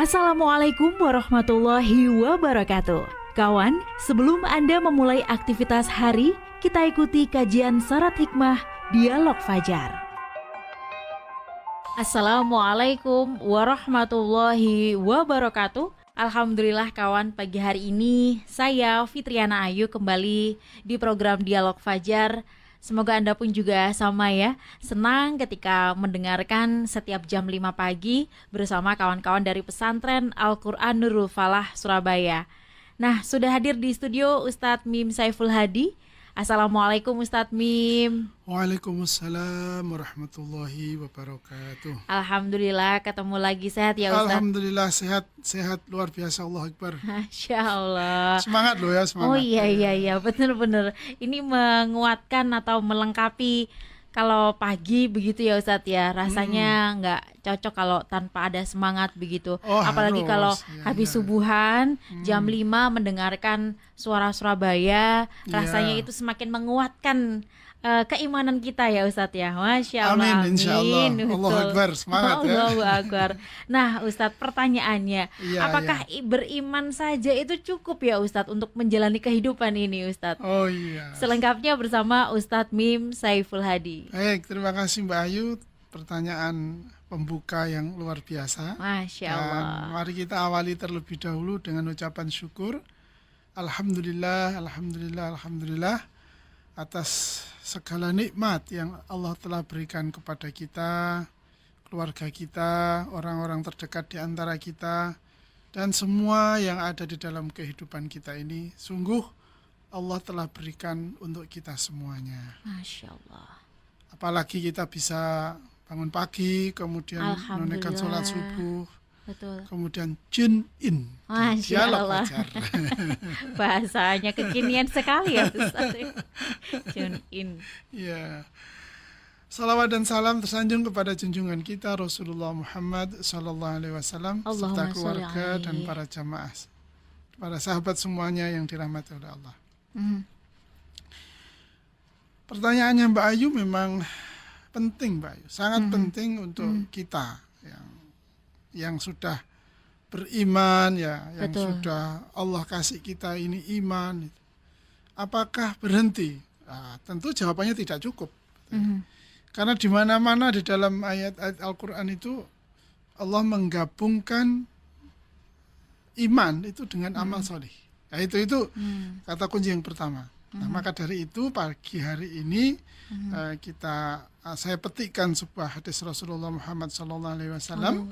Assalamualaikum warahmatullahi wabarakatuh. Kawan, sebelum Anda memulai aktivitas hari, kita ikuti kajian syarat hikmah Dialog Fajar. Assalamualaikum warahmatullahi wabarakatuh. Alhamdulillah kawan, pagi hari ini saya Fitriana Ayu kembali di program Dialog Fajar. Semoga Anda pun juga sama ya, senang ketika mendengarkan setiap jam 5 pagi bersama kawan-kawan dari pesantren Al-Quran Nurul Falah Surabaya. Nah, sudah hadir di studio Ustadz Mim Saiful Hadi. Assalamualaikum Ustadz Mim. Waalaikumsalam warahmatullahi wabarakatuh. Alhamdulillah ketemu lagi, sehat ya Ustadz? Alhamdulillah sehat luar biasa, Allah Akbar. Masya Allah. Semangat loh ya, semangat. Oh iya benar-benar. Ini menguatkan atau melengkapi kalau pagi begitu ya Ustadz ya. Rasanya nggak cocok kalau tanpa ada semangat begitu. Apalagi kalau habis subuhan jam 5 mendengarkan suara Surabaya, rasanya itu semakin menguatkan keimanan kita ya Ustadz ya. Masya Allah. Amin, insya Allah. Allah Akbar, semangat ya. Allahu Akbar. Nah Ustadz, pertanyaannya, apakah beriman saja itu cukup ya Ustadz untuk menjalani kehidupan ini Ustadz? Oh iya. Selengkapnya bersama Ustadz Mim Saiful Hadi. Baik, terima kasih Mbak Ayu. Pertanyaan pembuka yang luar biasa. Masya Allah. Dan mari kita awali terlebih dahulu dengan ucapan syukur. Alhamdulillah, alhamdulillah, alhamdulillah atas segala nikmat yang Allah telah berikan kepada kita, keluarga kita, orang-orang terdekat di antara kita, dan semua yang ada di dalam kehidupan kita ini. Sungguh Allah telah berikan untuk kita semuanya. Masya Allah. Apalagi kita bisa bangun pagi, kemudian menunaikan sholat subuh. Betul. Kemudian tune in Dialog Fajar. Bahasanya kekinian sekali ya Ustaz. Tune in. Ya. Salawat dan salam tersanjung kepada junjungan kita Rasulullah Muhammad sallallahu alaihi wasallam serta keluarga dan para jamaah, para sahabat semuanya yang dirahmati oleh Allah. Pertanyaannya Mbak Ayu memang penting, Mbak Ayu. Sangat penting untuk kita yang sudah beriman ya, yang sudah Allah kasih kita ini iman. Apakah berhenti? Nah, tentu jawabannya tidak cukup. Karena di mana-mana di dalam ayat-ayat Al-Qur'an itu Allah menggabungkan iman itu dengan amal soleh. Nah, itu kata kunci yang pertama. Nah, maka dari itu pagi hari ini saya petikkan sebuah hadis Rasulullah Muhammad SAW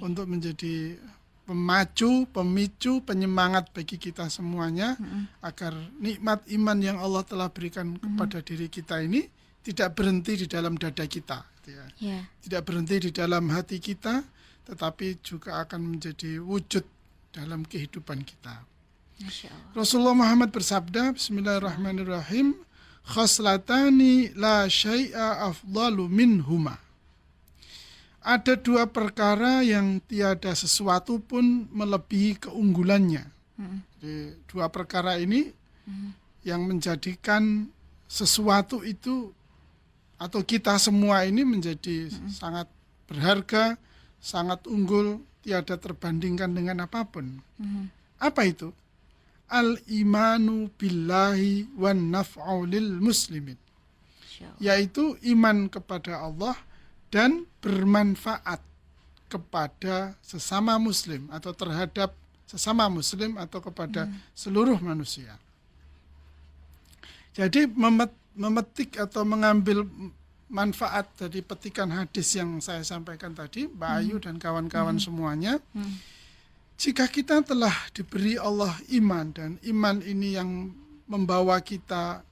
untuk menjadi pemicu, penyemangat bagi kita semuanya agar nikmat iman yang Allah telah berikan kepada diri kita ini tidak berhenti di dalam dada kita, tidak berhenti di dalam hati kita, tetapi juga akan menjadi wujud dalam kehidupan kita. Rasulullah Muhammad bersabda, Bismillahirrahmanirrahim, khoslatani la syai'a afdalu minhuma. Ada dua perkara yang tiada sesuatu pun melebihi keunggulannya. Jadi, dua perkara ini yang menjadikan sesuatu itu atau kita semua ini menjadi sangat berharga, sangat unggul, tiada terbandingkan dengan apapun. Apa itu? Al-imanu billahi wan naf'u lil muslimin, yaitu iman kepada Allah dan bermanfaat kepada sesama muslim atau terhadap sesama muslim atau kepada seluruh manusia. Jadi memetik atau mengambil manfaat dari petikan hadis yang saya sampaikan tadi, Mbak Ayu dan kawan-kawan semuanya. Jika kita telah diberi Allah iman, dan iman ini yang membawa kita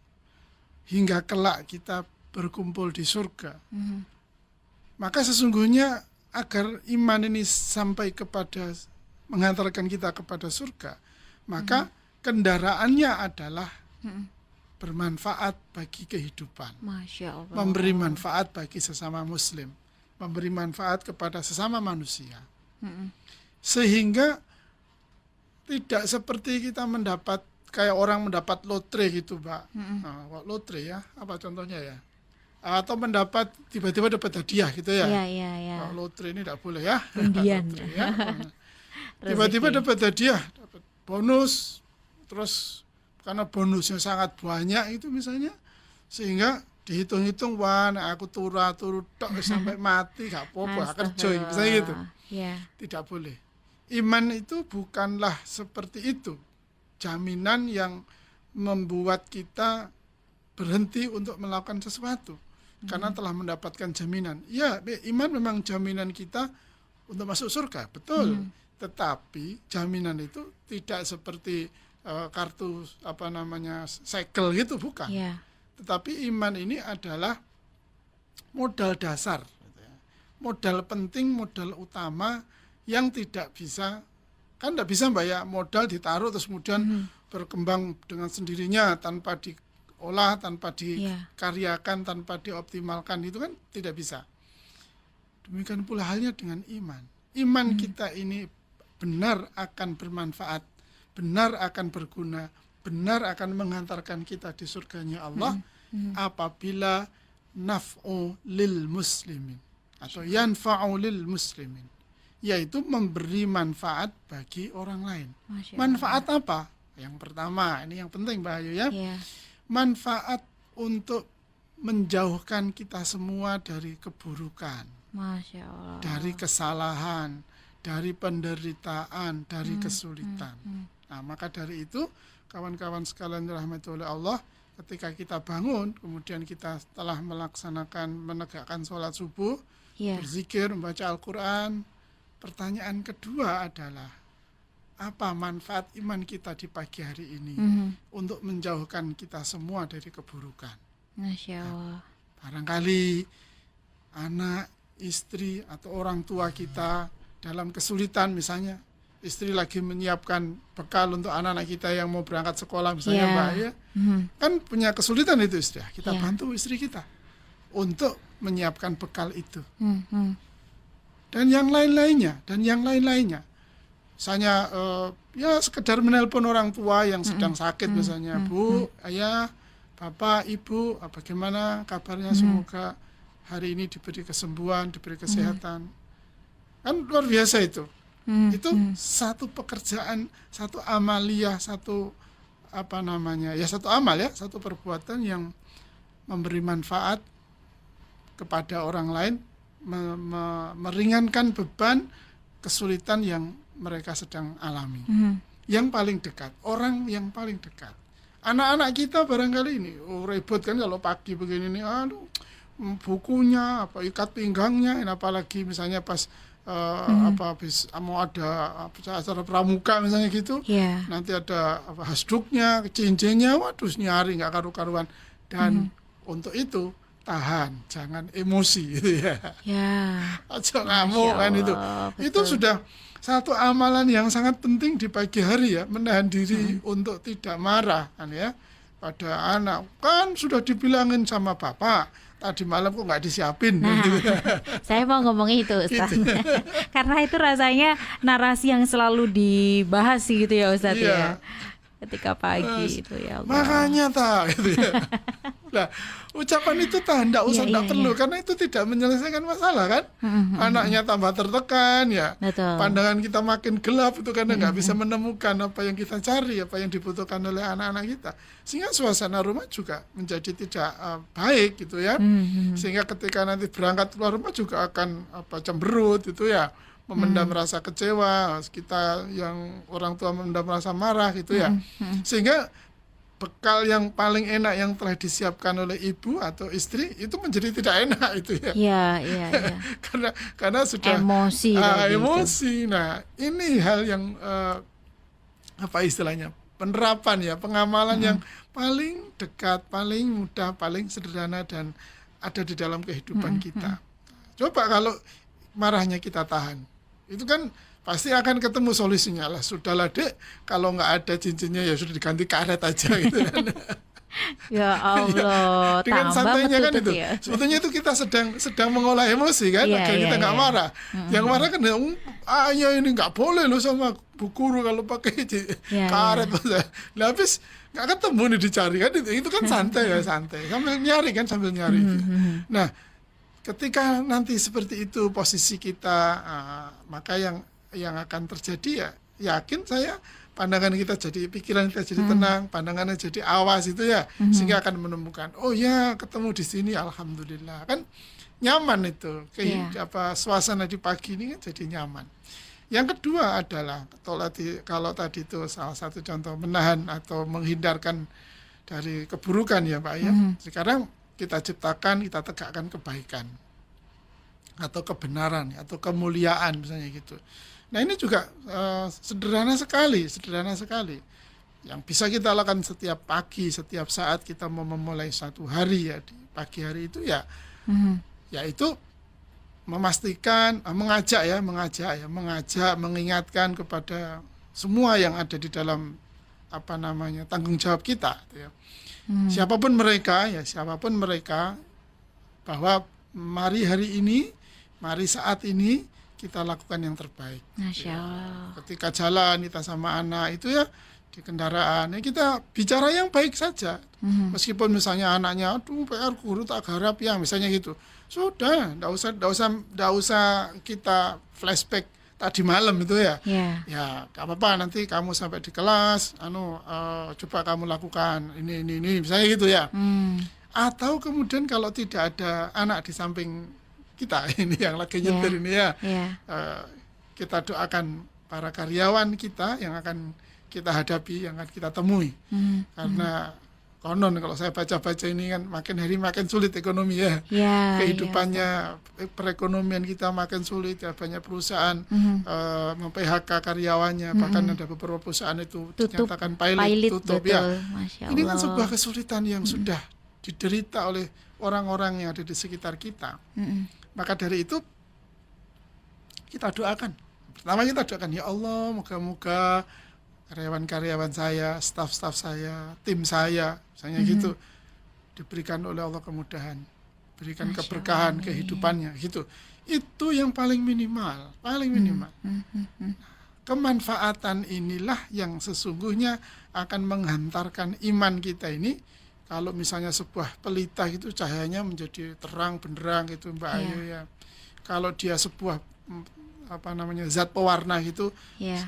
hingga kelak kita berkumpul di surga, maka sesungguhnya agar iman ini sampai kepada mengantarkan kita kepada surga, maka kendaraannya adalah bermanfaat bagi kehidupan. Masya Allah. Memberi manfaat bagi sesama muslim, memberi manfaat kepada sesama manusia. Sehingga tidak seperti kita mendapat, kayak orang mendapat lotre gitu, Mbak. Nah, lotre ya, apa contohnya ya? Atau mendapat tiba-tiba dapat hadiah gitu ya. Iya. Lotre ini tidak boleh ya. Undian. Lotre, ya. Tiba-tiba rezeki. dapat hadiah, dapat bonus, terus karena bonusnya sangat banyak itu misalnya, sehingga dihitung-hitung, wah nek aku turu tok wis sampai mati gak apa-apa, gak kerja misalnya gitu. Astagfirullah. Ya. Tidak boleh. Iman itu bukanlah seperti itu. Jaminan yang membuat kita berhenti untuk melakukan sesuatu karena telah mendapatkan jaminan. Ya, iman memang jaminan kita untuk masuk surga, betul. Tetapi jaminan itu tidak seperti kartu segel gitu, bukan. Ya. Tetapi iman ini adalah modal dasar, gitu ya. Modal penting, modal utama yang tidak bisa, kan tidak bisa Mbak ya, modal ditaruh terus kemudian berkembang dengan sendirinya tanpa diolah, tanpa dikaryakan, tanpa dioptimalkan, itu kan tidak bisa. Demikian pula halnya dengan iman. Iman kita ini benar akan bermanfaat, benar akan berguna, benar akan menghantarkan kita di surganya Allah apabila naf'u lil muslimin atau yanfa'u lil muslimin, yaitu memberi manfaat bagi orang lain. Manfaat apa? Yang pertama, ini yang penting Mbak Ayu ya. Manfaat untuk menjauhkan kita semua dari keburukan, Masya Allah. dari kesalahan, dari penderitaan, dari kesulitan. Nah, maka dari itu kawan-kawan sekalian dirahmati oleh Allah, ketika kita bangun, kemudian kita telah menegakkan sholat subuh, berzikir, membaca Al-Quran, pertanyaan kedua adalah, apa manfaat iman kita di pagi hari ini untuk menjauhkan kita semua dari keburukan? Masya Allah. Barangkali anak, istri, atau orang tua kita dalam kesulitan, misalnya istri lagi menyiapkan bekal untuk anak-anak kita yang mau berangkat sekolah misalnya Mbak ya, kan punya kesulitan itu istri, kita bantu istri kita untuk menyiapkan bekal itu. Dan yang lain-lainnya, misalnya ya sekedar menelpon orang tua yang sedang sakit misalnya, Bu, Ayah, Bapak, Ibu, bagaimana kabarnya, semoga hari ini diberi kesembuhan, diberi kesehatan. Kan luar biasa itu. Itu satu pekerjaan, satu amaliyah, satu satu amal ya, satu perbuatan yang memberi manfaat kepada orang lain, meringankan beban kesulitan yang mereka sedang alami. Yang paling dekat, orang yang paling dekat. Anak-anak kita barangkali ini ribut kan kalau pagi begini nih, bukunya, ikat pinggangnya, apalagi misalnya pas habis mau ada acara pramuka misalnya gitu, nanti ada hasduknya, cincinnya, waduh nyari nggak karu-karuan. Dan untuk itu tahan, jangan emosi gitu ya. Aja ngamuk kan itu. Betul. Itu sudah satu amalan yang sangat penting di pagi hari ya, menahan diri untuk tidak marah kan ya pada anak. Kan sudah dibilangin sama bapak, tadi malam kok nggak disiapin. Nah, gitu. Saya mau ngomongin itu Ustaz. Gitu. Karena itu rasanya narasi yang selalu dibahas gitu ya Ustaz ya. Ketika pagi itu ya Allah. Makanya gitu ya. Nah, ucapan itu tidak usah, tidak perlu, karena itu tidak menyelesaikan masalah kan. Anaknya tambah tertekan ya. Betul. Pandangan kita makin gelap itu karena nggak bisa menemukan apa yang kita cari, apa yang dibutuhkan oleh anak-anak kita. Sehingga suasana rumah juga menjadi tidak baik gitu ya. Sehingga ketika nanti berangkat keluar rumah juga akan cemberut itu ya, memendam rasa kecewa, kita yang orang tua memendam rasa marah gitu ya. Sehingga bekal yang paling enak yang telah disiapkan oleh ibu atau istri itu menjadi tidak enak itu ya. Iya. karena sudah emosi. Emosi. Nah, ini hal yang istilahnya? Penerapan ya, pengamalan yang paling dekat, paling mudah, paling sederhana dan ada di dalam kehidupan kita. Coba kalau marahnya kita tahan, itu kan pasti akan ketemu solusinya lah. Sudahlah Dek, kalau nggak ada cincinnya ya sudah diganti karet aja gitu kan. Ya Allah, dengan santainya kan itu. Ya. Sebetulnya itu kita sedang mengolah emosi kan, agar kita nggak marah. Yang marah kan, ayah ini nggak boleh loh sama Bu Guru kalau pakai karet. Nah, habis nggak ketemu nih dicari kan, itu kan santai ya, santai. Sambil nyari. Nah, ketika nanti seperti itu posisi kita, maka yang yang akan terjadi ya yakin saya pandangan kita jadi, pikiran kita jadi tenang, pandangannya jadi awas itu ya, sehingga akan menemukan, oh ya ketemu di sini, alhamdulillah, kan nyaman itu, suasana di pagi ini kan jadi nyaman. Yang kedua adalah kalau tadi itu salah satu contoh menahan atau menghindarkan dari keburukan ya Pak ya. Sekarang kita ciptakan, kita tegakkan kebaikan atau kebenaran atau kemuliaan misalnya gitu. Nah ini juga sederhana sekali yang bisa kita lakukan setiap pagi, setiap saat kita mau memulai satu hari ya, di pagi hari itu ya, yaitu memastikan, mengajak, mengingatkan kepada semua yang ada di dalam tanggung jawab kita, ya. Siapapun mereka, bahwa mari hari ini, mari saat ini kita lakukan yang terbaik. Masya Allah. Ketika jalan kita sama anak itu ya di kendaraan, ya kita bicara yang baik saja. Meskipun misalnya anaknya, aduh PR guru tak garap ya, misalnya gitu. Sudah, enggak usah kita flashback tadi malam itu ya. Ya, enggak apa-apa, nanti kamu sampai di kelas, coba kamu lakukan ini misalnya gitu ya. Atau kemudian kalau tidak ada anak di samping kita ini yang lagi nyetir ini ya, kita doakan para karyawan kita yang akan kita hadapi, yang akan kita temui, karena konon kalau saya baca-baca ini kan makin hari makin sulit ekonomi ya, kehidupannya, perekonomian kita makin sulit ya, banyak perusahaan mem-PHK karyawannya, bahkan ada beberapa perusahaan itu dinyatakan pilot tutup ya. Ini kan sebuah kesulitan yang sudah diderita oleh orang-orang yang ada di sekitar kita. Maka dari itu kita doakan. Pertama kita doakan, ya Allah, moga-moga karyawan-karyawan saya, staf-staf saya, tim saya, misalnya gitu, diberikan oleh Allah kemudahan, berikan keberkahan kehidupannya, gitu. Itu yang paling minimal. Kemanfaatan inilah yang sesungguhnya akan menghantarkan iman kita ini. Kalau misalnya sebuah pelita itu cahayanya menjadi terang benderang gitu Mbak Ayu ya. Kalau dia sebuah zat pewarna gitu,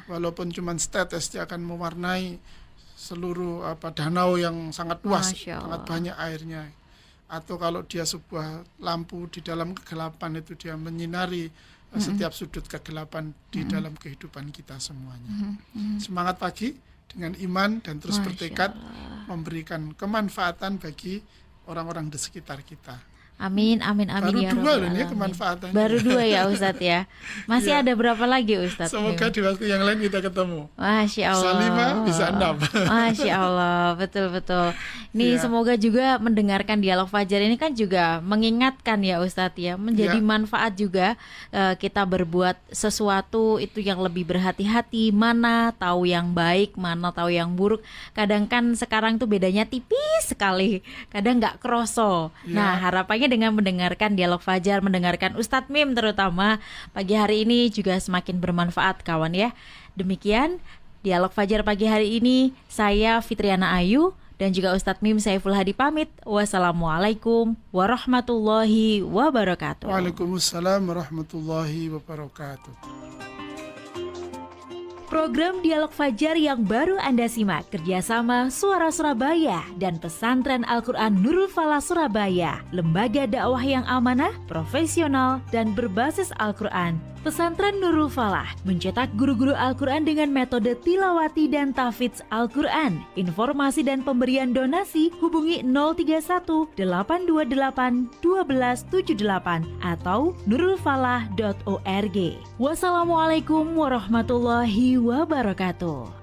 walaupun cuma setetes dia akan mewarnai seluruh danau yang sangat luas, sangat banyak airnya. Atau kalau dia sebuah lampu di dalam kegelapan itu dia menyinari setiap sudut kegelapan di dalam kehidupan kita semuanya. Semangat pagi dengan iman dan terus bertekad memberikan kemanfaatan bagi orang-orang di sekitar kita. Amin. Baru Ya 2 loh ya kemanfaatannya. Baru 2 ya Ustadz ya. Masih ada berapa lagi Ustadz? Semoga di waktu yang lain kita ketemu. Masya Allah. Bisa 5, bisa 6. Masya Allah, betul. Ini semoga juga mendengarkan Dialog Fajar ini kan juga mengingatkan ya Ustadz ya, menjadi manfaat juga kita berbuat sesuatu itu yang lebih berhati-hati, mana tahu yang baik, mana tahu yang buruk. Kadang kan sekarang tuh bedanya tipis sekali, kadang nggak kroso. Nah harapannya dengan mendengarkan Dialog Fajar, mendengarkan Ustadz Mim terutama pagi hari ini juga semakin bermanfaat kawan ya. Demikian Dialog Fajar pagi hari ini, saya Fitriana Ayu dan juga Ustadz Mim Saiful Hadi pamit. Wassalamualaikum warahmatullahi wabarakatuh. Waalaikumsalam warahmatullahi wabarakatuh. Program Dialog Fajar yang baru Anda simak kerjasama Suara Surabaya dan Pesantren Al-Quran Nurul Falah Surabaya, lembaga dakwah yang amanah, profesional, dan berbasis Al-Quran. Pesantren Nurul Falah mencetak guru-guru Al-Quran dengan metode tilawati dan tahfidz Al-Quran. Informasi dan pemberian donasi hubungi 031 828 1278 atau nurulfalah.org. Wassalamualaikum warahmatullahi wabarakatuh.